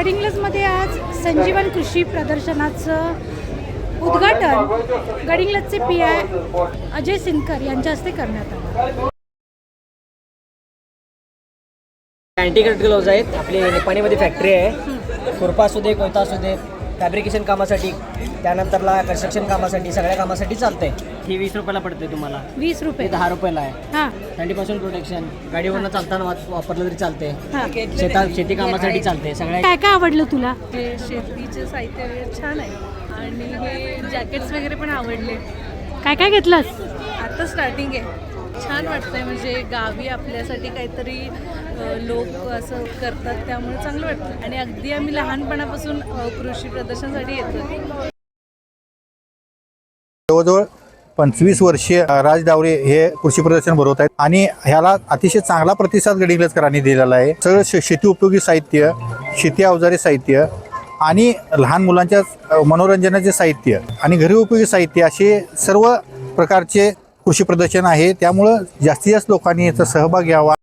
गडिंग्लजमध्ये आज संजीवन कृषी प्रदर्शनाचं उद्घाटन गडिंग्लजचे PI अजय सिनकर यांच्या हस्ते करण्यात आलं. अँटिक्रेट ग्लोव्ज आहेत. आपली निपाणीमध्ये फॅक्टरी आहे. खुरपा असू दे, कोयता असू दे, फॅब्रिकेशन कामासाठी, त्यानंतरला कन्स्ट्रक्शन कामासाठी, सगळ्या कामासाठी चालतंय. ही 20 रुपयाला पडते तुम्हाला. 20 रुपये. 10 रुपयाला आहे. हां, थंडीपासून प्रोटेक्शन. गाडीवरनं चालताना वापरलं तरी चालते. हां. शेती कामासाठी चालते. सगळ्या काय काय आवडलं तुला? हे शेतीचे साहित्य वगैरे छान आहे आणि हे जॅकेट्स वगैरे पण आवडले. काय काय घेतलंस? आता स्टार्टिंग आहे. छान वाटतंय, म्हणजे गावी आपल्यासाठी काहीतरी लोक असं करतात, त्यामुळे चांगलं वाटतं. आणि अगदी आम्ही लहानपणापासून कृषी प्रदर्शनासाठी येतो. जवळजवळ 25 वर्षीय राज डावरे हे कृषी प्रदर्शन भरवत आहेत आणि ह्याला अतिशय चांगला प्रतिसाद गडिंग्लजकरांनी दिलेला आहे. सगळं शेती उपयोगी साहित्य, शेती अवजारे साहित्य आणि लहान मुलांच्या मनोरंजनाचे साहित्य आणि घरी उपयोगी साहित्य असे सर्व प्रकारचे कृषी प्रदर्शन आहे. त्यामुळं जास्तीत जास्त लोकांनी याचा सहभाग घ्यावा.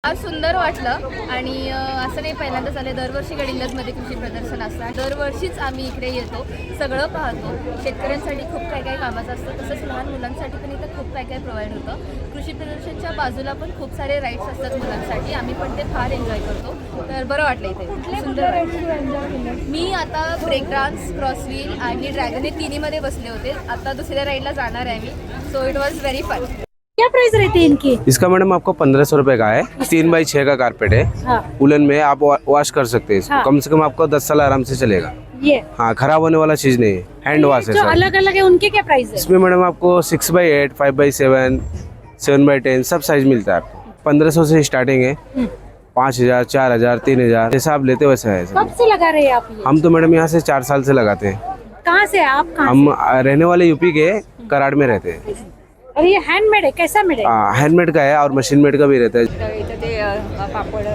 आज सुंदर वाटलं आणि असं नाही पहिल्यांदा झालं. दरवर्षी गडिंग्लजमध्ये कृषी प्रदर्शन असतात. दरवर्षीच आम्ही इकडे येतो, सगळं पाहतो. शेतकऱ्यांसाठी खूप काय काय कामाचं असतं, तसंच लहान मुलांसाठी पण इथं खूप काय काय प्रोव्हाइड होतं. कृषी प्रदर्शनच्या बाजूला पण खूप सारे राईड्स असतात मुलांसाठी. आम्ही पण ते फार एन्जॉय करतो. तर बरं वाटलं इथे. सुंदर. मी आता ब्रेक डान्स, क्रॉसव्हील आणि ड्रॅगन हे तिन्हीमध्ये बसले होते. आता दुसऱ्या राईडला जाणार आहे मी. So it was very fun. क्या प्राइस रहते हैं इनके? इसका मैडम आपको 1500 रुपए का है. 3x6 का कारपेट है. हाँ. वुलन में आप वॉश कर सकते हैं इसको. हाँ. कम से कम आपको 10 साल आराम से चलेगा. ये हाँ, खराब होने वाला चीज नहीं है. हैंड वॉश है जो सर. अलग अलग है उनके क्या प्राइस है? इसमें मैडम आपको 6x8, 5x7, 7x10 सब साइज मिलता है आपको. 1500 से स्टार्टिंग है. 5000, 4000, 3000 जैसा आप लेते वैसा है सर. कब से लगा रहे हैं आप ये? हम तो मैडम यहाँ से 4 साल से लगाते हैं. कहाँ से है आप? कहाँ हम रहने वाले यूपी के कराड़ में रहते हैं. से? और ये हैंडमेड है? कैसा मेड है? हैंडमेड का है और मशीन मेड का भी रहता है. इथं ते पापड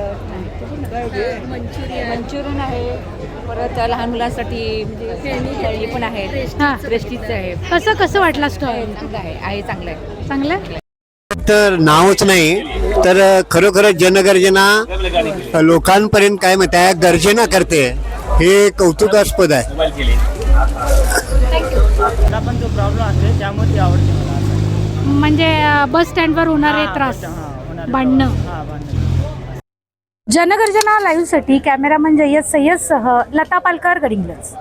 मंचुरियन आहे, परत लहान मुलांसाठी म्हणजे हे पण आहे, हां. प्रेस्टीजचं आहे. कसं वाटला स्टॉल? चांगलं आहे चांगलं. चांगलं आहे? तर नावच नाही तर खरोखर जनगर्जना लोकांपर्यंत काय म्हणत आहे, गर्जना करते, हे कौतुकास्पद आहे. पण जो प्रॉब्लेम असते त्यामुळे ती आवडते मला. म्हणजे बस स्टँडवर होणारे त्रास, भांडणं. जनगर्जना लाईव्हसाठी कॅमेरामन जय्यद सय्यदसह लता पालकर, गडिंग्लज.